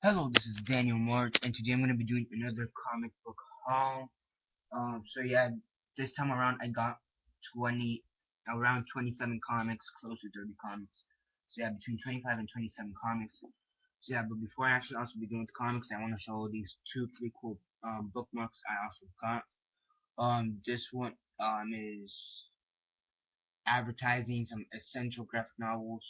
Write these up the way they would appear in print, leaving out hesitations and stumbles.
Hello, this is Daniel Mart, and today I'm going to be doing another comic book haul. So yeah, this time around I got 20, around 27 comics, close to 30 comics. So yeah, between 25 and 27 comics. So yeah, but before I actually also begin with comics, I want to show these two pretty cool bookmarks I also got. This one is advertising some essential graphic novels,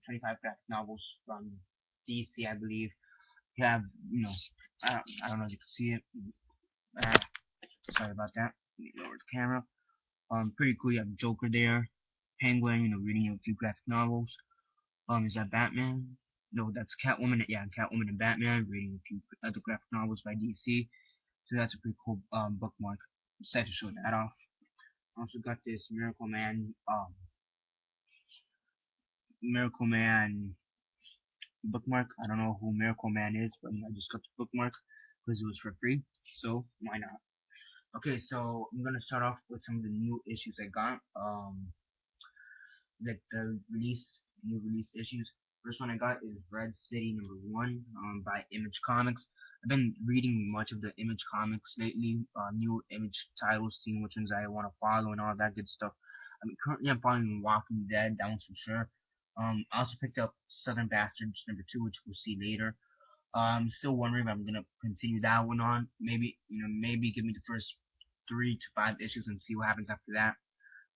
25 graphic novels from DC, I believe. You have, I don't know if you can see it. Uh, Sorry about that. Let me lower the camera. Pretty cool. You have Joker there, Penguin, reading a few graphic novels. Is that Batman? No, that's Catwoman. Yeah, Catwoman and Batman reading a few other graphic novels by DC. So that's a pretty cool bookmark. Decided to show that off. Also got this Miracle Man bookmark. I don't know who Miracle Man is, but I just got the bookmark because it was for free. So why not? Okay, so I'm gonna start off with some of the new issues I got. Like the new release issues. First one I got is Red City #1 by Image Comics. I've been reading much of the Image Comics lately, new Image titles, seeing which ones I want to follow and all that good stuff. I mean, currently I'm following Walking Dead, that one's for sure. I also picked up Southern Bastards #2, which we'll see later. Still wondering if I'm gonna continue that one on. Maybe maybe give me the first 3 to 5 issues and see what happens after that.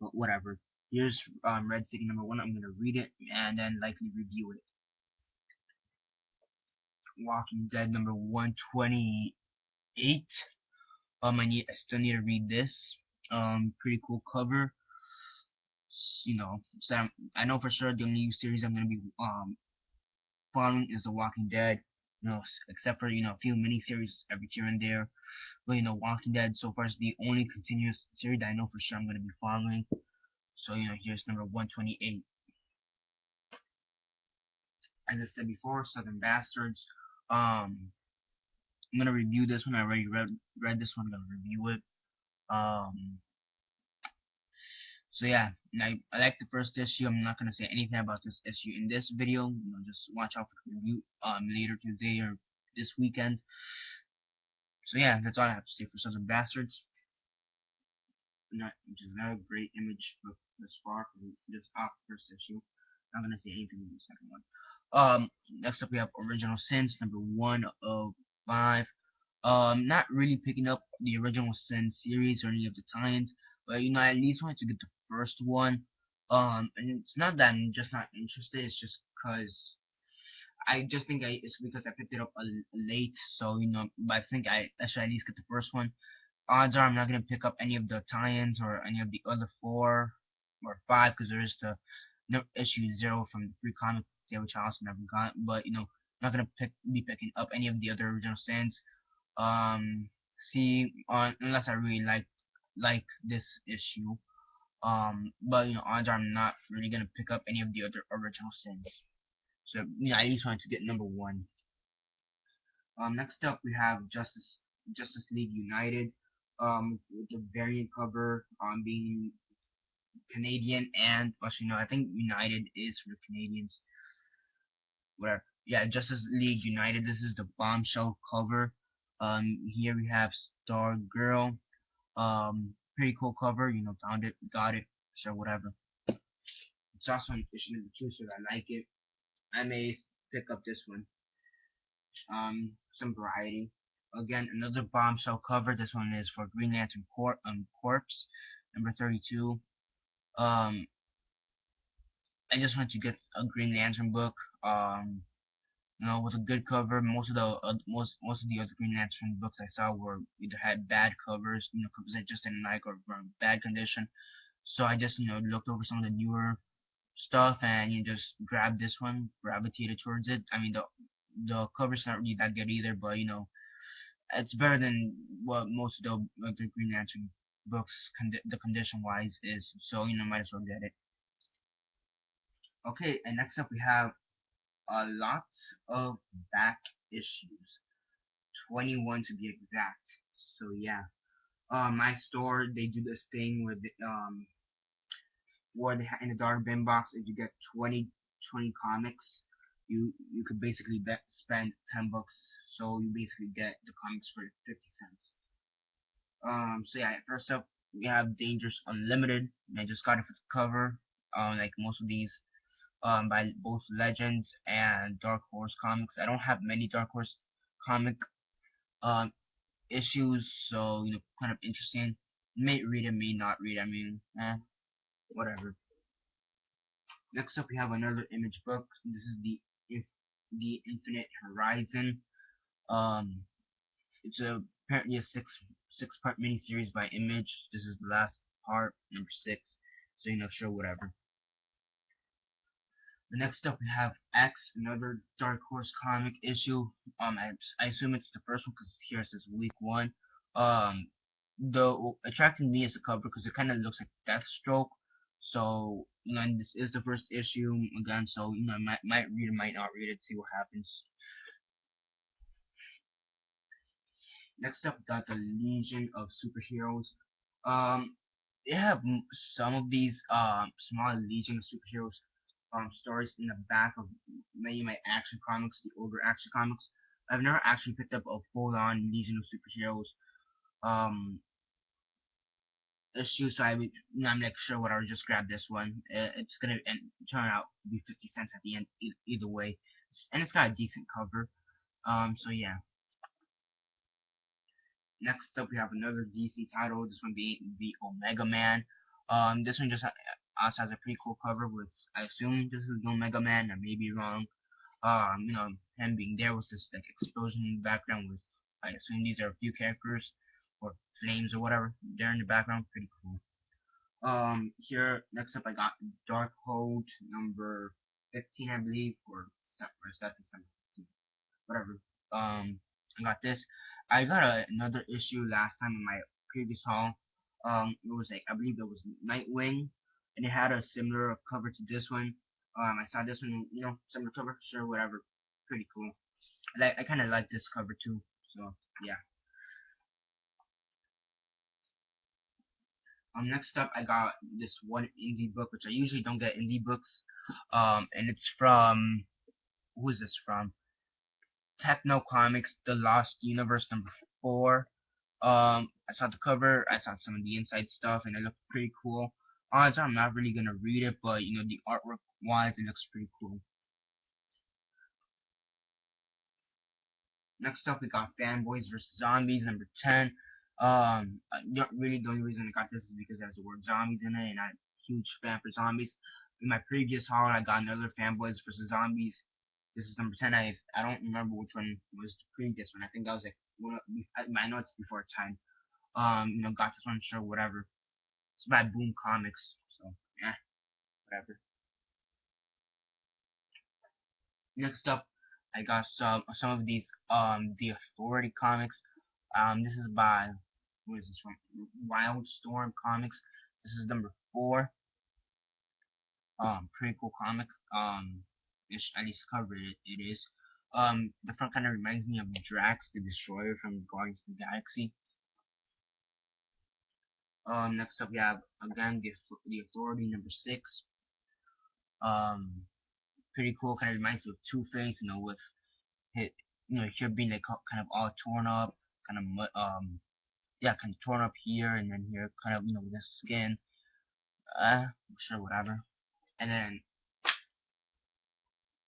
But whatever. Here's Red City #1. I'm gonna read it and then likely review it. Walking Dead #128. I still need to read this. Pretty cool cover. So I know for sure the only series I'm gonna be following is The Walking Dead. Except for a few miniseries every here and there. But Walking Dead so far is the only continuous series that I know for sure I'm gonna be following. So here's #128. As I said before, Southern Bastards. I'm gonna review this one. I already read this one. I'm gonna review it. Um, so yeah, I like the first issue. I'm not gonna say anything about this issue in this video. Just watch out for the review later today or this weekend. So yeah, that's all I have to say for Southern Bastards. Which is another great Image book thus far from just off the first issue. I'm not gonna say anything about the second one. Next up we have Original Sins #1 of 5. Not really picking up the Original Sin series or any of the tie-ins, but I at least wanted to get the first one. And it's not that I'm just not interested. It's just because I just think it's because I picked it up late. So but I think I should at least get the first one. Odds are I'm not gonna pick up any of the tie-ins or any of the other 4 or 5 because there is the issue 0 from the free comic day, which I also never got. But not gonna be picking up any of the other Original Sins. See on unless I really like this issue. But odds are I'm not really gonna pick up any of the other Original Sins. So I at least wanted to get #1. Next up we have Justice League United. With the variant cover being Canadian and also I think United is for Canadians. Whatever. Yeah, Justice League United. This is the bombshell cover. Here we have Star Girl. Pretty cool cover. Found it, got it. Sure, whatever. It's also an issue #2, so I like it. I may pick up this one. Some variety. Again, another bombshell cover. This one is for Green Lantern Corpse, #32. Um, I just want to get a Green Lantern book. With a good cover. Most of the other Green Lantern books I saw were either had bad covers, covers I just didn't like or were in bad condition. So I just looked over some of the newer stuff and just grabbed this one, gravitated towards it. I mean the cover's not really that good either, but it's better than what most of the Green Lantern books the condition wise is. So might as well get it. Okay, and next up we have a lot of back issues, 21 to be exact. So yeah, my store they do this thing with where they in the dark bin box if you get 20 comics, you could basically spend $10, so you basically get the comics for 50 cents. So yeah, first up we have Dangerous Unlimited. And I just got it for the cover. Like most of these, by both Legends and Dark Horse comics. I don't have many Dark Horse comic um issues, so kind of interesting. May read it, may not read. I mean, whatever. Next up, we have another Image book. This is the Infinite Horizon. Um, it's apparently a six part miniseries by Image. This is the last part, number 6. So sure, whatever. The next up we have X, another Dark Horse comic issue. I assume it's the first one because here it says week 1. The attracting me is the cover because it kind of looks like Deathstroke. So and this is the first issue again. So I might read it, might not read it, see what happens. Next up, we got the Legion of Superheroes. They have some of these small Legion of Superheroes stories in the back of many of my Action comics, the older Action comics. I've never actually picked up a full-on Legion of Superheroes issue, so I'm like sure whatever, just grab this one. It's gonna turn out to be 50 cents at the end either way, and it's got a decent cover. So yeah. Next up, we have another DC title. This one being the Omega Man. This one just also has a pretty cool cover with, I assume this is the Omega Man. I may be wrong. Him being there with this like explosion in the background with, I assume these are a few characters or flames or whatever. They're in the background. Pretty cool. Here next up, I got Darkhold number 15, I believe, or is that December 15? Whatever. I got this. I got another issue last time in my previous haul. It was like, I believe it was Nightwing, and it had a similar cover to this one. I saw this one, similar cover, sure, whatever, pretty cool. I kind of like this cover too. So yeah. Next up, I got this one indie book, which I usually don't get indie books. And it's from, who is this from? Techno Comics, The Lost Universe number 4. I saw the cover, I saw some of the inside stuff, and it looked pretty cool. Odds are I'm not really gonna read it, but the artwork wise, it looks pretty cool. Next up, we got Fanboys vs Zombies number 10. Really the only reason I got this is because it has the word zombies in it, and I'm a huge fan for zombies. In my previous haul, I got another Fanboys vs Zombies. This is number 10. I don't remember which one was the previous one. I think that was like one of, I know it's before time. Got this one, sure, whatever. It's by Boom Comics, so yeah, whatever. Next up, I got some of these the Authority comics. This is by, what is this one? Wildstorm Comics. This is number 4. Pretty cool comic. At least cover it is. The front kind of reminds me of Drax the Destroyer from Guardians of the Galaxy. Next up we have again the Authority number 6. Pretty cool. Kind of reminds me of Two-Face, with hit, here being like kind of all torn up, kind of yeah, kind of torn up here, and then here kind of with his skin. Sure, whatever. And then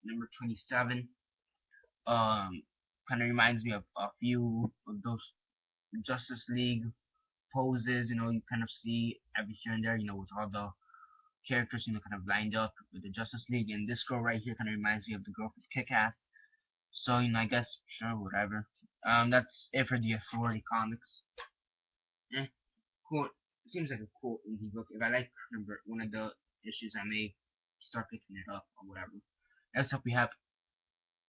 number 27. Kind of reminds me of a few of those Justice League poses. You kind of see every here and there. With all the characters, kind of lined up with the Justice League. And this girl right here kind of reminds me of the girl from Kick-Ass. So, I guess, sure, whatever. That's it for the Authority comics. Cool. Seems like a cool indie book. If I like one of the issues, I may start picking it up or whatever. Next up, we have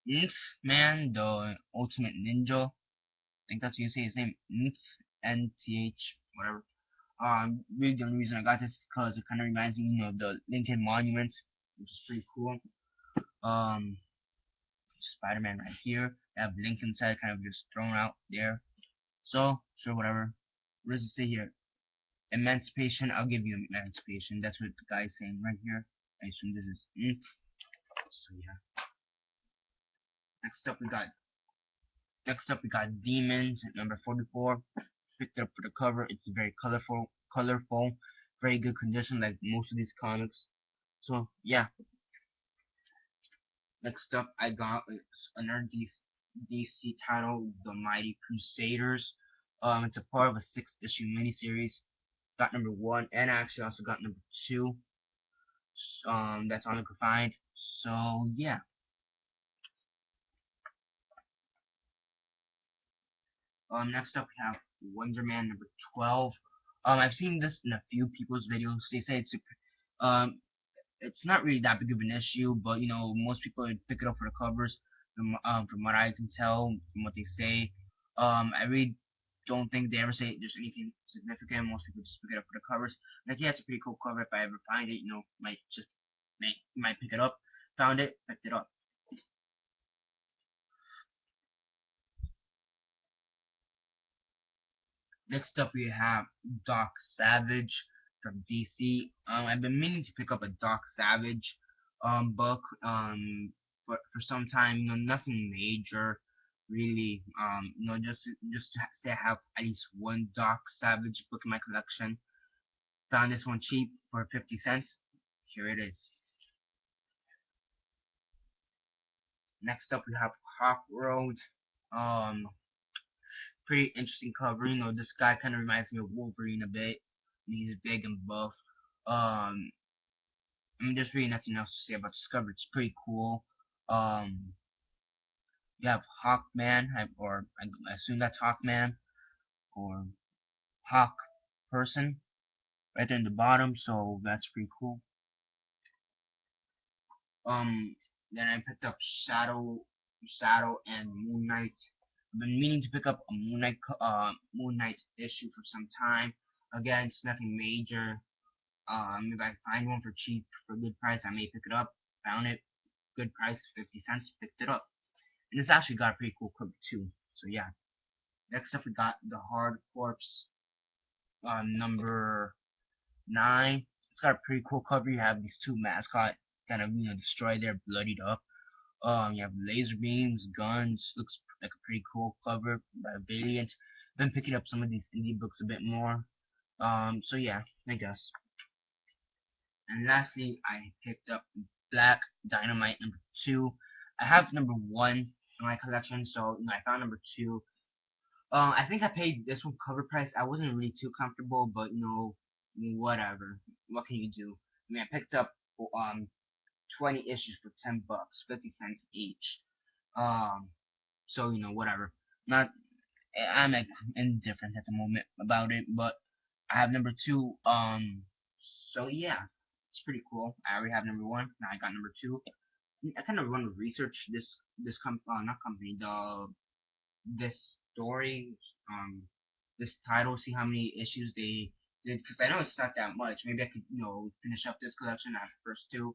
Nth Man, the Ultimate Ninja. I think that's what you say his name. Nth, N-T-H, whatever. Really the only reason I got this is because it kind of reminds me, of the Lincoln Monument, which is pretty cool. Spider-Man right here. I have Lincoln's head kind of just thrown out there. So, sure, whatever. What does it say here? Emancipation. I'll give you emancipation. That's what the guy's saying right here. I assume this is it. So, yeah. Next up we got Demons at number 44. Picked it up for the cover. It's very colorful, very good condition like most of these comics. So yeah. Next up I got another DC title, The Mighty Crusaders. It's a part of a 6-issue miniseries. Got number 1 and I actually also got number 2. That's all I could find. So yeah. Next up we have Wonder Man number 12. I've seen this in a few people's videos. They say um it's not really that big of an issue, but you know most people pick it up for the covers. From what I can tell, from what they say, I really don't think they ever say there's anything significant. Most people just pick it up for the covers. Like yeah, it's a pretty cool cover. If I ever find it, you know, might pick it up. Found it, picked it up. Next up, we have Doc Savage from DC. I've been meaning to pick up a Doc Savage book but for some time. You know, nothing major, really. You know, just to say I have at least one Doc Savage book in my collection. Found this one cheap for 50 cents. Here it is. Next up, we have Hawk Road. Um, Pretty interesting cover. You know, this guy kind of reminds me of Wolverine a bit. He's big and buff. I mean, there's really nothing else to say about this cover. It's pretty cool. Um, you have Hawkman, or I assume that's Hawkman, or Hawk person, right there in the bottom. So that's pretty cool. Then I picked up Shadow and Moon Knight. I've been meaning to pick up a Moon Knight issue for some time. Again, it's nothing major. If I find one for cheap, for a good price, I may pick it up. Found it, good price, 50 cents, picked it up. And it's actually got a pretty cool cover too. So yeah. Next up we got the Hard Corpse, number 9. It's got a pretty cool cover. You have these two mascots kind of, you know, destroyed there, bloodied up. You have laser beams, guns. Looks like a pretty cool cover by Valiant. Been picking up some of these indie books a bit more. So yeah, I guess. And lastly, I picked up Black Dynamite number 2. I have number 1 in my collection, so you know, I found number 2. I think I paid this one cover price. I wasn't really too comfortable, but you know, whatever. What can you do? I mean, I picked up 20 issues for 10 bucks, 50 cents each. Um, so you know, whatever. Not, I'm like indifferent at the moment about it, but I have number 2. So yeah, it's pretty cool. I already have number 1. Now I got number 2. I kind of want to research not company, this story, um, this title, see how many issues they did, because I know it's not that much. Maybe I could, you know, finish up this collection at the first 2.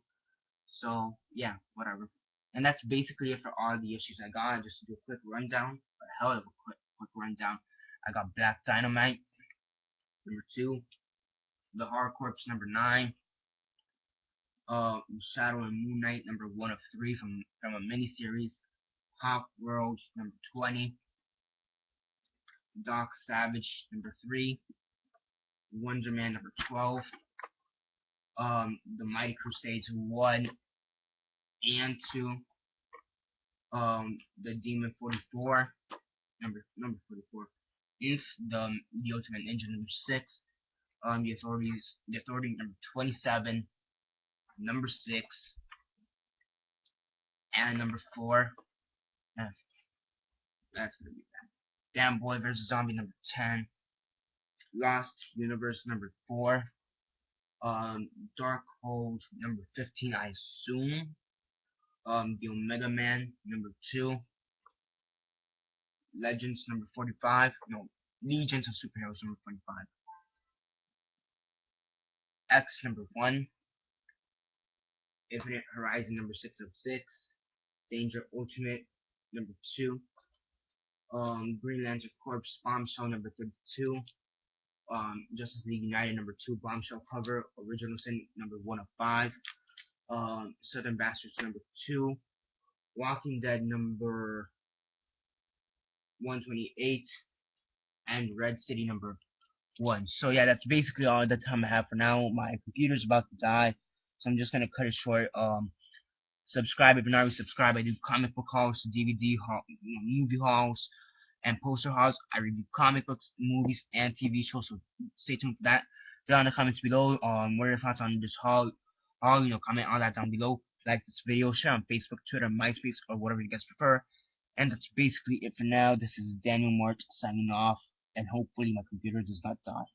So yeah, whatever. And that's basically it for all the issues I got. Just to do a quick rundown, a hell of a quick rundown. I got Black Dynamite number 2, The Hard Corps number 9, Shadow and Moon Knight number 1 of 3 from a miniseries, Hawk World number 20, Doc Savage number 3, Wonder Man number 12, The Mighty Crusades 1 and 2, The Demon 44, number 44, the Ultimate Ninja number 6, the Authority number 27, number 6, and number 4. That's gonna be bad. Damn Boy vs. Zombie number 10, Lost Universe number 4, Darkhold number 15, I assume, the Omega Man number 2, Legends number 45, no, Legions of Superheroes number 45, X number 1, Infinite Horizon number 6 of 6, Danger Ultimate number 2, Green Lantern Corps Bombshell number 32, Justice League United number 2 Bombshell cover, Original Sin number 1 of 5, Southern Bastards number 2, Walking Dead number 128, and Red City number 1. So yeah, that's basically all the time I have for now. My computer's about to die, so I'm just gonna cut it short. Subscribe if you're not already subscribed. I do comic book hauls, DVD haul, movie hauls, and poster hauls. I review comic books, movies, and TV shows. So stay tuned for that. Down in the comments below, what are your thoughts on this haul? Comment all that down below. Like this video, share on Facebook, Twitter, MySpace, or whatever you guys prefer. And that's basically it for now. This is Daniel Mart signing off, and hopefully my computer does not die.